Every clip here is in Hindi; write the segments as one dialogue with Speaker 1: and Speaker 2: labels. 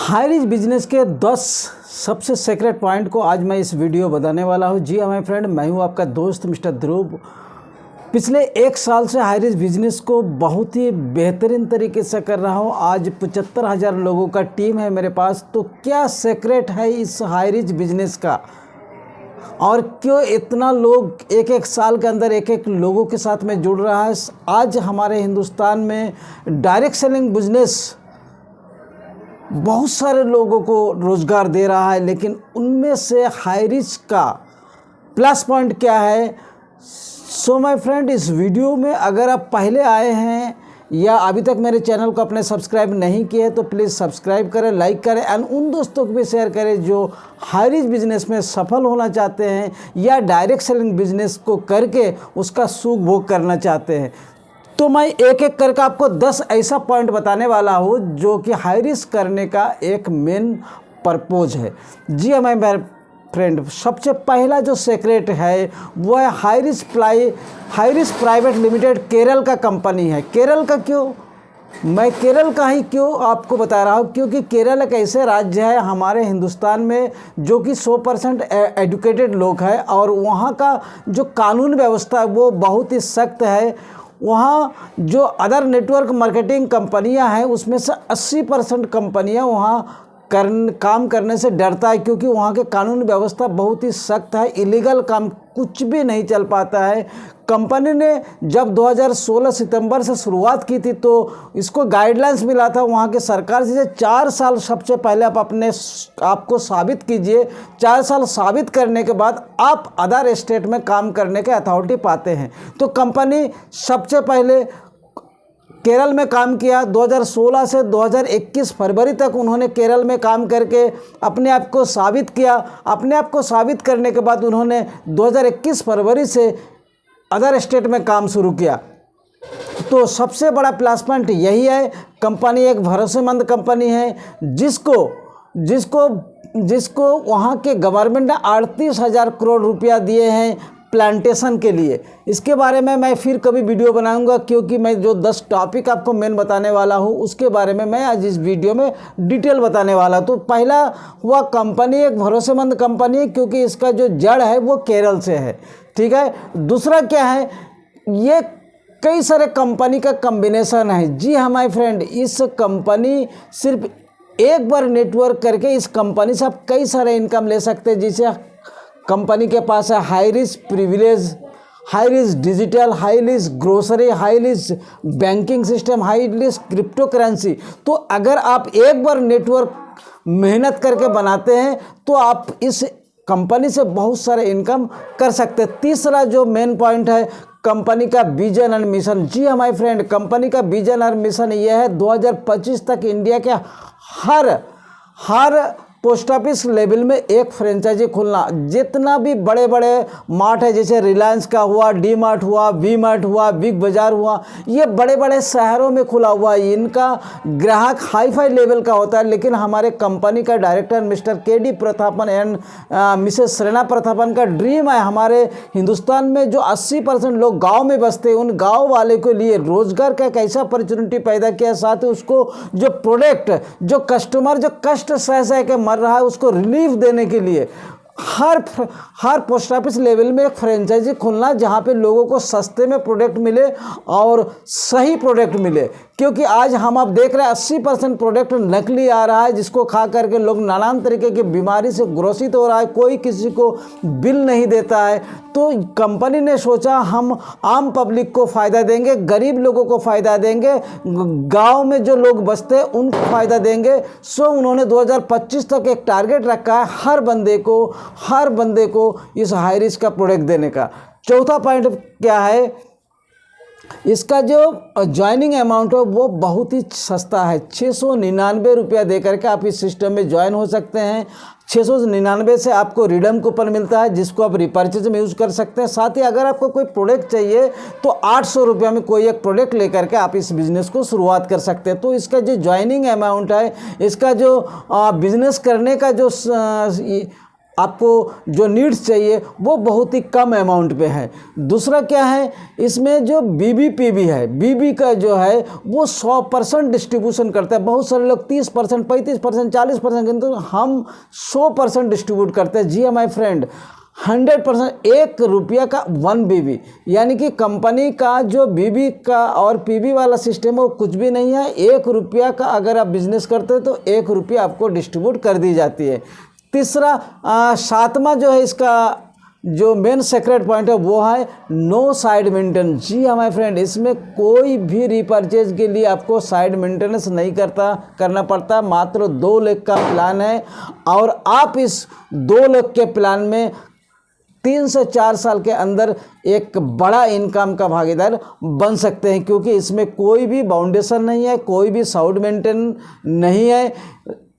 Speaker 1: हाई रिच बिजनेस के 10 सबसे सीक्रेट पॉइंट को आज मैं इस वीडियो बताने वाला हूं। जी हाँ माय फ्रेंड, मैं हूं आपका दोस्त मिस्टर ध्रुव। पिछले 1 साल से हाई रिच बिजनेस को बहुत ही बेहतरीन तरीके से कर रहा हूं। आज 75,000 लोगों का टीम है मेरे पास। तो क्या सीक्रेट है इस हाई रिच बिजनेस का, और क्यों इतना लोग एक साल के अंदर एक लोगों के साथ में जुड़ रहा है। आज हमारे हिंदुस्तान में डायरेक्ट सेलिंग बिजनेस बहुत सारे लोगों को रोज़गार दे रहा है, लेकिन उनमें से हाई रिच का प्लस पॉइंट क्या है। सो माय फ्रेंड, इस वीडियो में अगर आप पहले आए हैं या अभी तक मेरे चैनल को अपने सब्सक्राइब नहीं किए तो प्लीज़ सब्सक्राइब करें, लाइक करें एंड उन दोस्तों को भी शेयर करें जो हाई रिच बिजनेस में सफल होना चाहते हैं या डायरेक्ट सेलिंग बिजनेस को करके उसका सुख भोग करना चाहते हैं। तो मैं एक एक करके आपको 10 ऐसा पॉइंट बताने वाला हूँ जो कि हाई रिस्क करने का एक मेन पर्पज़ है। जी हाँ मेरे फ्रेंड, सबसे पहला जो सीक्रेट है वो है high risk private limited Kerala का कंपनी है। केरल का क्यों, मैं केरल का ही क्यों आपको बता रहा हूँ, क्योंकि केरल एक ऐसे राज्य है हमारे हिंदुस्तान में जो कि 100% एजुकेटेड लोग हैं और वहाँ का जो कानून व्यवस्था है वो बहुत ही सख्त है। वहाँ जो अदर नेटवर्क मार्केटिंग कंपनियां हैं उसमें से 80% कंपनियां वहाँ काम करने से डरता है, क्योंकि वहाँ के कानून व्यवस्था बहुत ही सख्त है। इलीगल काम कुछ भी नहीं चल पाता है। कंपनी ने जब 2016 सितंबर से शुरुआत की थी तो इसको गाइडलाइंस मिला था वहाँ के सरकार से 4 साल सबसे पहले आप आपको साबित कीजिए। 4 साल साबित करने के बाद आप अदर स्टेट में काम करने के अथॉरिटी पाते हैं। तो कंपनी सबसे पहले केरल में काम किया। 2016 से 2021 फरवरी तक उन्होंने केरल में काम करके अपने आप को साबित किया। अपने आप को साबित करने के बाद उन्होंने 2021 फरवरी से अदर स्टेट में काम शुरू किया। तो सबसे बड़ा प्लस पॉइंट यही है, कंपनी एक भरोसेमंद कंपनी है जिसको वहाँ के गवर्नमेंट ने 38,000 करोड़ रुपया दिए हैं प्लांटेशन के लिए। इसके बारे में मैं फिर कभी वीडियो बनाऊंगा, क्योंकि मैं जो 10 टॉपिक आपको मेन बताने वाला हूं उसके बारे में मैं आज इस वीडियो में डिटेल बताने वाला। तो पहला हुआ, कंपनी एक भरोसेमंद कंपनी है क्योंकि इसका जो जड़ है वो केरल से है, ठीक है। दूसरा क्या है, ये कई सारे कंपनी का कम्बिनेशन है। जी हाँ माय फ्रेंड, इस कंपनी सिर्फ एक बार नेटवर्क करके इस कंपनी से आप कई सारे इनकम ले सकते हैं। जिसे कंपनी के पास है high risk privilege, high risk digital, high risk grocery, high risk banking system, high risk crypto currency. तो अगर आप एक बार नेटवर्क मेहनत करके बनाते हैं तो आप इस कंपनी से बहुत सारे इनकम कर सकते हैं। तीसरा जो मेन पॉइंट है, कंपनी का विजन एंड मिशन। जी हाँ माय फ्रेंड, कंपनी का विजन और मिशन यह है 2025 तक इंडिया के हर पोस्ट ऑफिस लेवल में एक फ्रेंचाइजी खुलना। जितना भी बड़े बड़े मार्ट है, जैसे रिलायंस का हुआ, डी मार्ट हुआ, वी मार्ट हुआ, बिग बाज़ार हुआ, ये बड़े बड़े शहरों में खुला हुआ है। इनका ग्राहक हाई फाई लेवल का होता है, लेकिन हमारे कंपनी का director Mr K D. Prathapan and Mrs Shrena Prathapan का ड्रीम है हमारे हिंदुस्तान में जो 80% लोग गाँव में बसते हैं, उन गाँव वाले के लिए रोजगार का एक ऐसा अपॉर्चुनिटी पैदा किया, साथ ही उसको जो प्रोडक्ट, जो कस्टमर जो कष्ट सह सह के मर रहा है उसको रिलीफ देने के लिए हर पोस्ट ऑफिस लेवल में एक फ्रेंचाइजी खुलना, जहां पे लोगों को सस्ते में प्रोडक्ट मिले और सही प्रोडक्ट मिले। क्योंकि आज हम आप देख रहे हैं 80% प्रोडक्ट नकली आ रहा है, जिसको खा करके लोग नानान तरीके की बीमारी से ग्रसित हो रहा है, कोई किसी को बिल नहीं देता है। तो कंपनी ने सोचा हम आम पब्लिक को फ़ायदा देंगे, गरीब लोगों को फ़ायदा देंगे, गांव में जो लोग बसते हैं उनको फ़ायदा देंगे। सो उन्होंने 2025 तक एक टारगेट रखा है हर बंदे को इस हाई रिस्क का प्रोडक्ट देने का। चौथा पॉइंट क्या है, इसका जो ज्वाइनिंग अमाउंट है वो बहुत ही सस्ता है। 699 रुपया दे करके आप इस सिस्टम में ज्वाइन हो सकते हैं। 699 से आपको रिडम कूपन मिलता है, जिसको आप रिपर्चेज में यूज़ कर सकते हैं। साथ ही अगर आपको कोई प्रोडक्ट चाहिए तो 800 रुपया में कोई एक प्रोडक्ट लेकर के आप इस बिज़नेस को शुरुआत कर सकते हैं। तो इसका जो ज्वाइनिंग अमाउंट है, इसका जो बिज़नेस करने का जो आपको जो नीड्स चाहिए वो बहुत ही कम अमाउंट पे है। दूसरा क्या है, इसमें जो BBPB है, BB का जो है वो 100% डिस्ट्रीब्यूशन करता है। बहुत सारे लोग 30%, 35%, 40%, किंतु हम 100% डिस्ट्रीब्यूट करते हैं। जी हाँ माय फ्रेंड, 100%। 1 रुपया का 1 BB, यानी कि कंपनी का जो BB का और PB वाला सिस्टम है वो कुछ भी नहीं है। 1 रुपया का अगर आप बिजनेस करते हो तो 1 रुपया आपको डिस्ट्रीब्यूट कर दी जाती है। तीसरा 7वां जो है इसका जो मेन सीक्रेट पॉइंट है वो है नो साइड मेंटेनेंस। जी हाँ माय फ्रेंड, इसमें कोई भी रिपर्चेज के लिए आपको साइड मेंटेनेंस नहीं करना पड़ता। मात्र 2 लाख का प्लान है और आप इस 2 लाख के प्लान में 3 से 4 साल के अंदर एक बड़ा इनकम का भागीदार बन सकते हैं, क्योंकि इसमें कोई भी बाउंडेशन नहीं है, कोई भी साउंड मेंटेन नहीं है।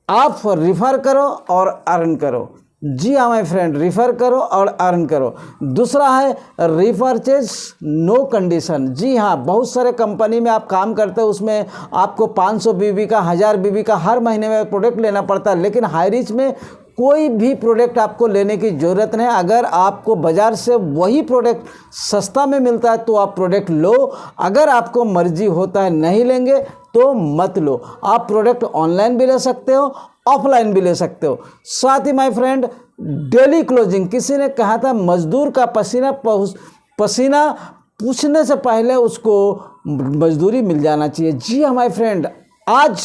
Speaker 1: आप रिफ़र करो और अर्न करो। जी हाँ माय फ्रेंड, रिफ़र करो और अर्न करो। दूसरा है रिपर्चेज नो कंडीशन। जी हाँ, बहुत सारे कंपनी में आप काम करते हो, उसमें आपको 500 BB का, 1000 BB का हर महीने में प्रोडक्ट लेना पड़ता है, लेकिन हाई रिच में कोई भी प्रोडक्ट आपको लेने की ज़रूरत नहीं। अगर आपको बाज़ार से वही प्रोडक्ट सस्ता में मिलता है तो आप प्रोडक्ट लो। अगर आपको मर्जी होता है नहीं लेंगे तो मत लो। आप प्रोडक्ट ऑनलाइन भी ले सकते हो, ऑफलाइन भी ले सकते हो। साथ ही माय फ्रेंड, डेली क्लोजिंग, किसी ने कहा था मजदूर का पसीना पूछने से पहले उसको मजदूरी मिल जाना चाहिए। जी हाँ माय फ्रेंड, आज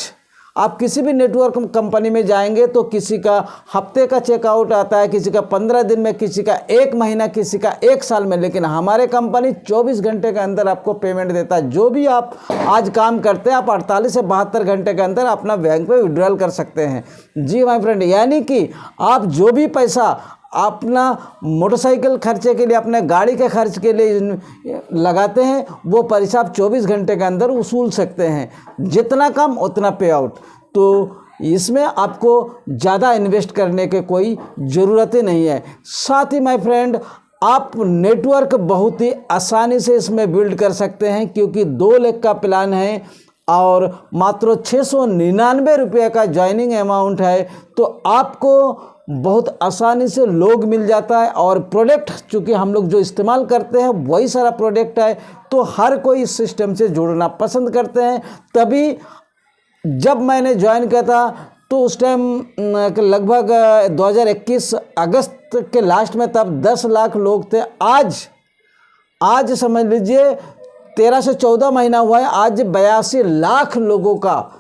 Speaker 1: आप किसी भी नेटवर्क कंपनी में जाएंगे तो किसी का हफ्ते का चेकआउट आता है, किसी का 15 दिन में, किसी का 1 महीना, किसी का 1 साल में, लेकिन हमारे कंपनी 24 घंटे के अंदर आपको पेमेंट देता है। जो भी आप आज काम करते हैं आप 48 से 72 घंटे के अंदर अपना बैंक पे विड्रॉल कर सकते हैं। जी माय फ्रेंड, यानी कि आप जो भी पैसा अपना मोटरसाइकिल खर्चे के लिए, अपने गाड़ी के खर्च के लिए लगाते हैं वो पैसा आप 24 घंटे के अंदर वसूल सकते हैं। जितना कम उतना पे आउट। तो इसमें आपको ज़्यादा इन्वेस्ट करने के कोई ज़रूरत ही नहीं है। साथ ही माय फ्रेंड, आप नेटवर्क बहुत ही आसानी से इसमें बिल्ड कर सकते हैं, क्योंकि 2 लाख का प्लान है और मात्र 699 रुपये का ज्वाइनिंग अमाउंट है। तो आपको बहुत आसानी से लोग मिल जाता है और प्रोडक्ट चूँकि हम लोग जो इस्तेमाल करते हैं वही सारा प्रोडक्ट है, तो हर कोई इस सिस्टम से जुड़ना पसंद करते हैं। तभी जब मैंने ज्वाइन किया था तो उस टाइम लगभग 2021 अगस्त के लास्ट में, तब 10 लाख लोग थे। आज समझ लीजिए 13 से 14 महीना हुआ है, आज 82 लाख लोगों का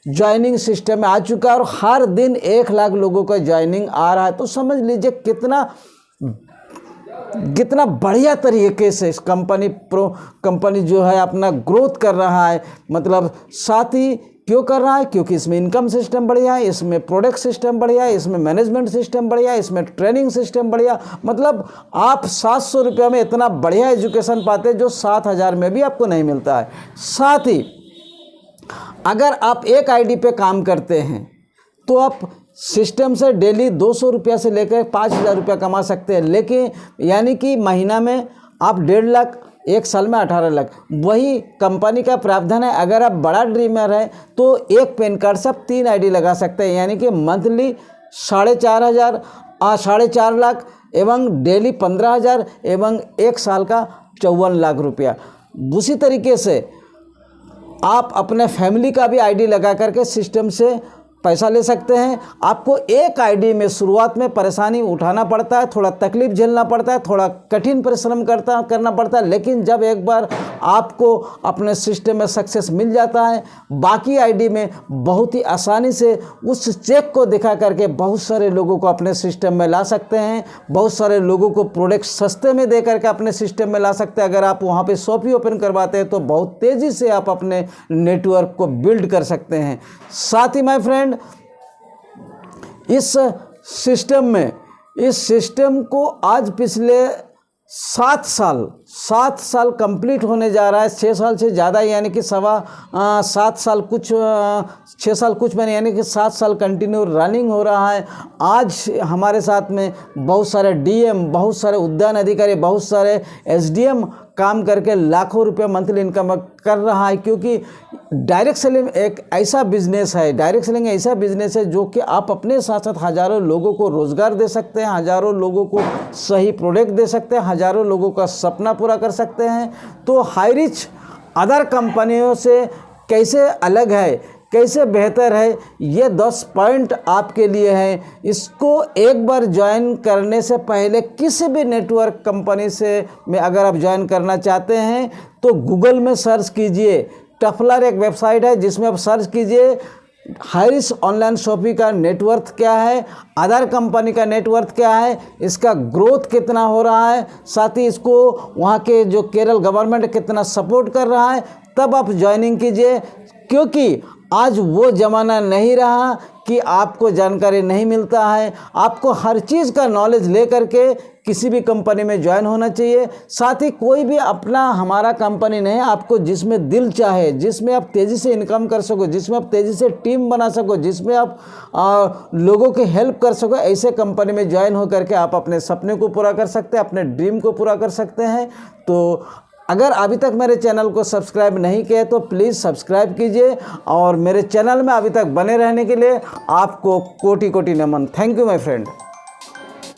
Speaker 1: ज्वाइनिंग सिस्टम में आ चुका है और हर दिन 1 लाख लोगों का ज्वाइनिंग आ रहा है। तो समझ लीजिए कितना बढ़िया तरीके से इस कंपनी जो है अपना ग्रोथ कर रहा है। मतलब साथ ही क्यों कर रहा है, क्योंकि इसमें इनकम सिस्टम बढ़िया है, इसमें प्रोडक्ट सिस्टम बढ़िया है, इसमें मैनेजमेंट सिस्टम बढ़िया है, इसमें ट्रेनिंग सिस्टम बढ़िया। मतलब आप 700 रुपये में इतना बढ़िया एजुकेशन पाते हैं जो 7000 में भी आपको नहीं मिलता है। साथ ही अगर आप एक आईडी पे काम करते हैं तो आप सिस्टम से डेली 200 रुपया से लेकर 5000 रुपया कमा सकते हैं, लेकिन यानी कि महीना में आप 1.5 लाख, 1 साल में 18 लाख। वही कंपनी का प्रावधान है। अगर आप बड़ा ड्रीमर है तो एक पैन कार्ड से आप 3 आईडी लगा सकते हैं, यानी कि मंथली 4.5 लाख एवं डेली 15,000 एवं 1 साल का 54 लाख रुपया। उसी तरीके से आप अपने फैमिली का भी आईडी लगा करके सिस्टम से पैसा ले सकते हैं। आपको एक आईडी में शुरुआत में परेशानी उठाना पड़ता है, थोड़ा तकलीफ झेलना पड़ता है, थोड़ा कठिन परिश्रम करना पड़ता है, लेकिन जब एक बार आपको अपने सिस्टम में सक्सेस मिल जाता है, बाकी आईडी में बहुत ही आसानी से उस चेक को दिखा करके बहुत सारे लोगों को अपने सिस्टम में ला सकते हैं। बहुत सारे लोगों को प्रोडक्ट सस्ते में दे करके अपने सिस्टम में ला सकते हैं। अगर आप वहाँ पे शॉप ही ओपन करवाते हैं तो बहुत तेज़ी से आप अपने नेटवर्क को बिल्ड कर सकते हैं। साथ ही माय फ्रेंड, इस सिस्टम को आज पिछले 7 7 साल कंप्लीट होने जा रहा है, 6 साल से ज़्यादा, यानी कि 7 साल कुछ 6 साल कुछ महीने, यानी कि 7 साल कंटिन्यू रनिंग हो रहा है। आज हमारे साथ में बहुत सारे डीएम, बहुत सारे उद्यान अधिकारी, बहुत सारे एसडीएम काम करके लाखों रुपए मंथली इनकम कर रहा है, क्योंकि डायरेक्ट सेलिंग एक ऐसा बिजनेस है, डायरेक्ट सेलिंग ऐसा बिजनेस है जो कि आप अपने साथ साथ हज़ारों लोगों को रोज़गार दे सकते हैं, हज़ारों लोगों को सही प्रोडक्ट दे सकते हैं, हज़ारों लोगों का सपना पूरा कर सकते हैं। तो हाईरिच अदर कंपनियों से कैसे अलग है, कैसे बेहतर है, ये 10 पॉइंट आपके लिए हैं। इसको एक बार ज्वाइन करने से पहले किसी भी नेटवर्क कंपनी से में अगर आप ज्वाइन करना चाहते हैं तो गूगल में सर्च कीजिए। टफलर एक वेबसाइट है जिसमें आप सर्च कीजिए हाईरिच ऑनलाइन शॉपिंग का नेटवर्थ क्या है, अदर कंपनी का नेटवर्थ क्या है, इसका ग्रोथ कितना हो रहा है, साथ ही इसको वहाँ के जो केरल गवर्नमेंट कितना सपोर्ट कर रहा है, तब आप ज्वाइनिंग कीजिए। क्योंकि आज वो ज़माना नहीं रहा कि आपको जानकारी नहीं मिलता है। आपको हर चीज़ का नॉलेज ले करके किसी भी कंपनी में ज्वाइन होना चाहिए। साथ ही कोई भी अपना हमारा कंपनी नहीं, आपको जिसमें दिल चाहे, जिसमें आप तेज़ी से इनकम कर सको, जिसमें आप तेज़ी से टीम बना सको, जिसमें आप लोगों की हेल्प कर सको, ऐसे कंपनी में ज्वाइन हो करके आप अपने सपने को पूरा कर सकते हैं, अपने ड्रीम को पूरा कर सकते हैं। तो अगर अभी तक मेरे चैनल को सब्सक्राइब नहीं किया तो प्लीज़ सब्सक्राइब कीजिए, और मेरे चैनल में अभी तक बने रहने के लिए आपको कोटि कोटि नमन। Thank you my friend.